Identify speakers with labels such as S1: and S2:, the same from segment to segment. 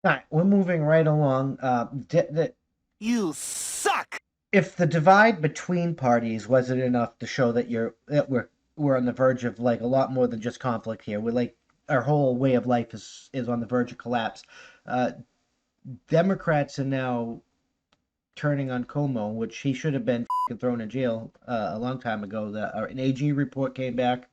S1: All right, we're moving right along.
S2: You suck!
S1: If the divide between parties wasn't enough to show that we're on the verge of like a lot more than just conflict here. We're like our whole way of life is on the verge of collapse. Uh, Democrats are now turning on Cuomo, which he should have been thrown in jail a long time ago. An AG report came back,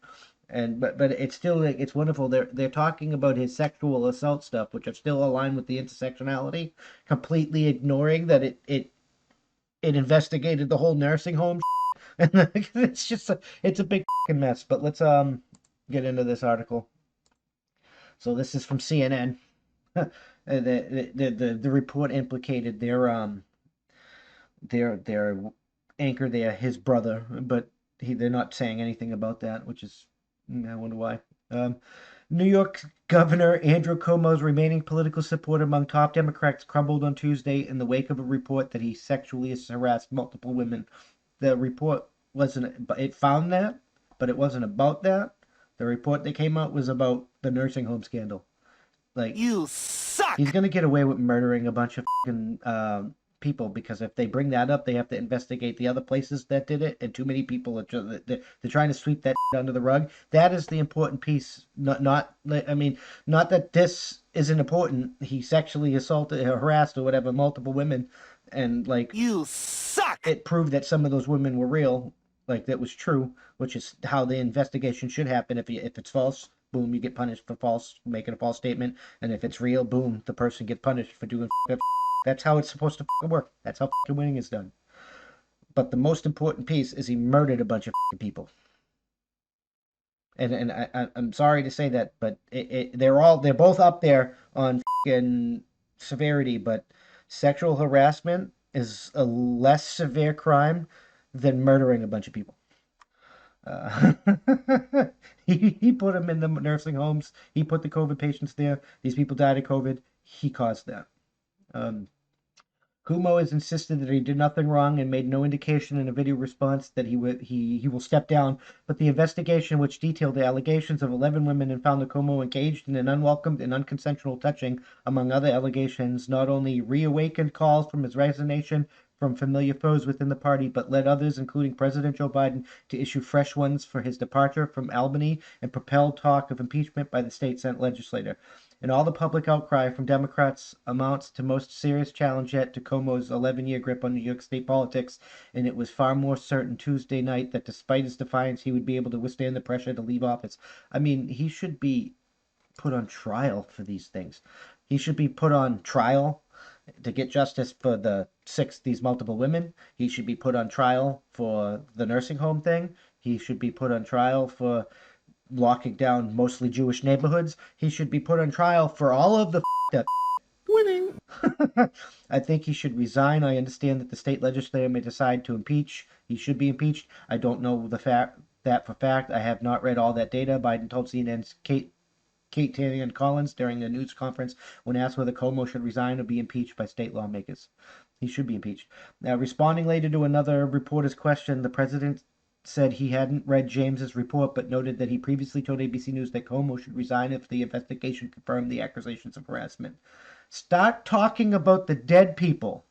S1: and but it's still like, it's wonderful. They're talking about his sexual assault stuff, which are still aligned with the intersectionality, completely ignoring that it investigated the whole nursing home, and it's just it's a big mess. But let's get into this article. So this is from CNN. The report implicated their anchor there, his brother, but they're not saying anything about that, which is I wonder why. Um, New York Governor Andrew Cuomo's remaining political support among top Democrats crumbled on Tuesday in the wake of a report that he sexually harassed multiple women. The report wasn't, it found that, but it wasn't about that. The report that came out was about the nursing home scandal. Like,
S2: You
S1: he's
S2: suck!
S1: gonna get away with murdering a bunch of people because if they bring that up, they have to investigate the other places that did it, and too many people are they're trying to sweep that under the rug. That is the important piece. Not I mean, not that this isn't important. He sexually assaulted, harassed, or whatever multiple women, and like
S2: You suck!
S1: it proved that some of those women were real, like that was true, which is how the investigation should happen. If it's false, boom, you get punished for false making a false statement, and if it's real, boom, the person gets punished for doing up. That's how it's supposed to work. That's how winning is done. But the most important piece is he murdered a bunch of people. I'm sorry to say that, but they're both up there on severity. But sexual harassment is a less severe crime than murdering a bunch of people. Uh, he put them in the nursing homes. He put the COVID patients there. These people died of COVID. He caused that. Um, Cuomo has insisted that he did nothing wrong and made no indication in a video response that he will step down. But the investigation, which detailed the allegations of 11 women and found that Cuomo engaged in an unwelcomed and unconsensual touching, among other allegations, not only reawakened calls from his resignation from familiar foes within the party, but led others, including President Joe Biden, to issue fresh ones for his departure from Albany and propelled talk of impeachment by the state Senate legislator. And all the public outcry from Democrats amounts to most serious challenge yet to Cuomo's 11-year grip on New York state politics, and it was far more certain Tuesday night that despite his defiance, he would be able to withstand the pressure to leave office. I mean, he should be put on trial for these things. He should be put on trial to get justice for these multiple women. He should be put on trial for the nursing home thing. He should be put on trial for locking down mostly Jewish neighborhoods. He should be put on trial for all of the up.
S2: Winning!
S1: I think he should resign. I understand that the state legislature may decide to impeach. He should be impeached. I don't know for fact. I have not read all that data. Biden told CNN's Kate Tannian Collins during a news conference when asked whether Cuomo should resign or be impeached by state lawmakers. He should be impeached. Now, responding later to another reporter's question, the president said he hadn't read James's report, but noted that he previously told ABC News that Cuomo should resign if the investigation confirmed the accusations of harassment. Start talking about the dead people,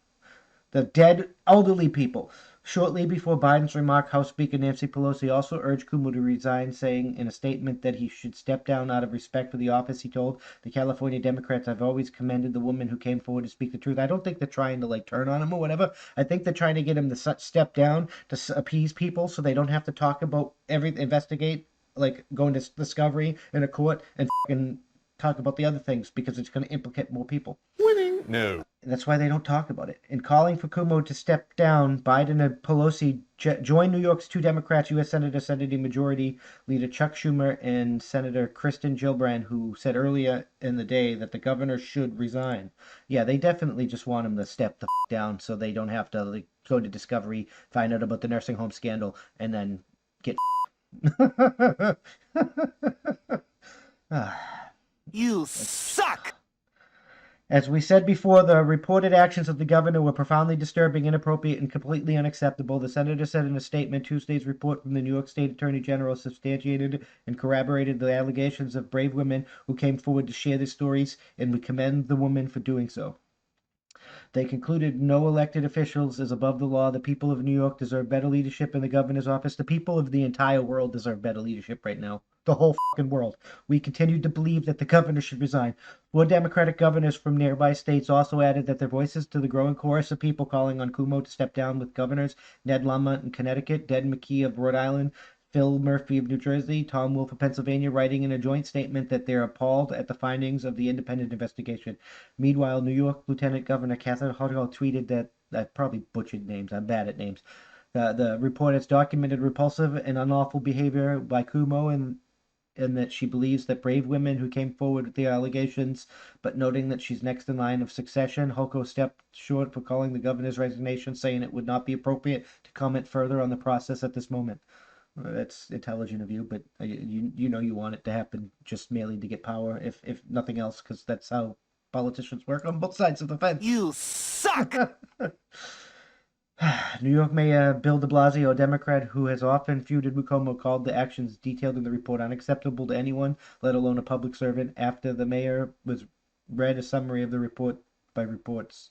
S1: the dead elderly people. Shortly before Biden's remark, House Speaker Nancy Pelosi also urged Cuomo to resign, saying in a statement that he should step down out of respect for the office. He told the California Democrats, "I've always commended the woman who came forward to speak the truth." I don't think they're trying to like turn on him or whatever. I think they're trying to get him to step down to appease people so they don't have to talk about investigate, like going to discovery in a court and talk about the other things because it's going to implicate more people.
S2: Winning! No.
S1: That's why they don't talk about it. In calling for Cuomo to step down, Biden and Pelosi joined New York's two Democrats, U.S. Senate Majority Leader Chuck Schumer and Senator Kristen Gillibrand, who said earlier in the day that the governor should resign. Yeah, they definitely just want him to step the down so they don't have to like go to Discovery, find out about the nursing home scandal, and then get.
S2: You suck!
S1: As we said before, the reported actions of the governor were profoundly disturbing, inappropriate, and completely unacceptable. The senator said in a statement Tuesday's report from the New York State Attorney General substantiated and corroborated the allegations of brave women who came forward to share their stories, and we commend the women for doing so. They concluded no elected officials is above the law. The people of New York deserve better leadership in the governor's office. The people of the entire world deserve better leadership right now. The whole fucking world. We continued to believe that the governor should resign. 4 Democratic governors from nearby states also added that their voices to the growing chorus of people calling on Cuomo to step down with governors Ned Lamont in Connecticut, Ed McKee of Rhode Island, Phil Murphy of New Jersey, Tom Wolf of Pennsylvania, writing in a joint statement that they're appalled at the findings of the independent investigation. Meanwhile, New York Lieutenant Governor Catherine Hochul tweeted that I probably butchered names. I'm bad at names. The report has documented repulsive and unlawful behavior by Cuomo and that she believes that brave women who came forward with the allegations, but noting that she's next in line of succession, Hochul stepped short for calling the governor's resignation, saying it would not be appropriate to comment further on the process at this moment. That's intelligent of you, but you know you want it to happen just merely to get power, if nothing else, because that's how politicians work on both sides of the fence.
S2: You suck!
S1: New York Mayor Bill de Blasio, a Democrat who has often feuded with Cuomo, called the actions detailed in the report unacceptable to anyone, let alone a public servant. After the mayor was read a summary of the report by reports.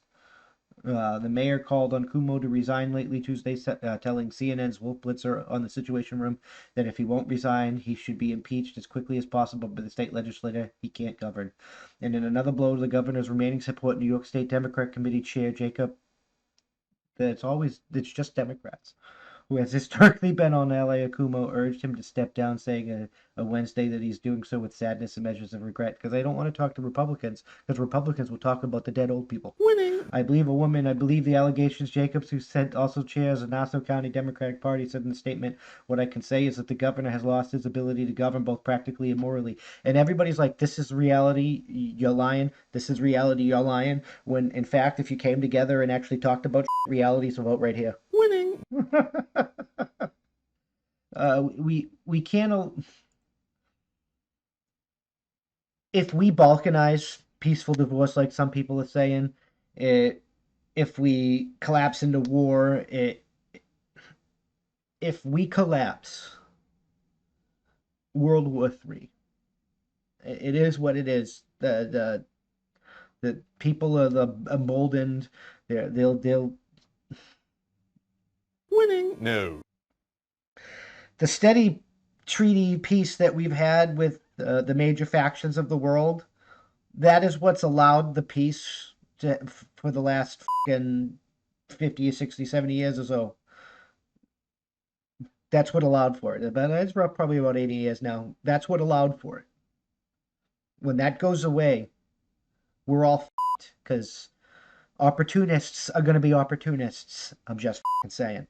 S1: The mayor called on Cuomo to resign lately Tuesday, telling CNN's Wolf Blitzer on the Situation Room that if he won't resign, he should be impeached as quickly as possible by the state legislature. He can't govern. And in another blow to the governor's remaining support, New York State Democrat Committee Chair Jacob, it's just Democrats, who has historically been on LA Akumo, urged him to step down, saying a Wednesday that he's doing so with sadness and measures of regret because they don't want to talk to Republicans because Republicans will talk about the dead old people.
S2: Winning!
S1: I believe the allegations. Jacobs, who sent also chairs the Nassau County Democratic Party, said in a statement, what I can say is that the governor has lost his ability to govern both practically and morally. And everybody's like, this is reality, you're lying. This is reality, you're lying. When, in fact, if you came together and actually talked about realities, a vote right here.
S2: Winning!
S1: We can't. If we balkanize peaceful divorce, like some people are saying, if we collapse into war, if we collapse World War III, it is what it is. The people are emboldened. They'll
S2: winning. No.
S1: The steady treaty peace that we've had with the major factions of the world, that is what's allowed the peace for the last 50, 60, 70 years or so. That's what allowed for it. But it's probably about 80 years now. That's what allowed for it. When that goes away, we're all because opportunists are going to be opportunists. I'm just saying.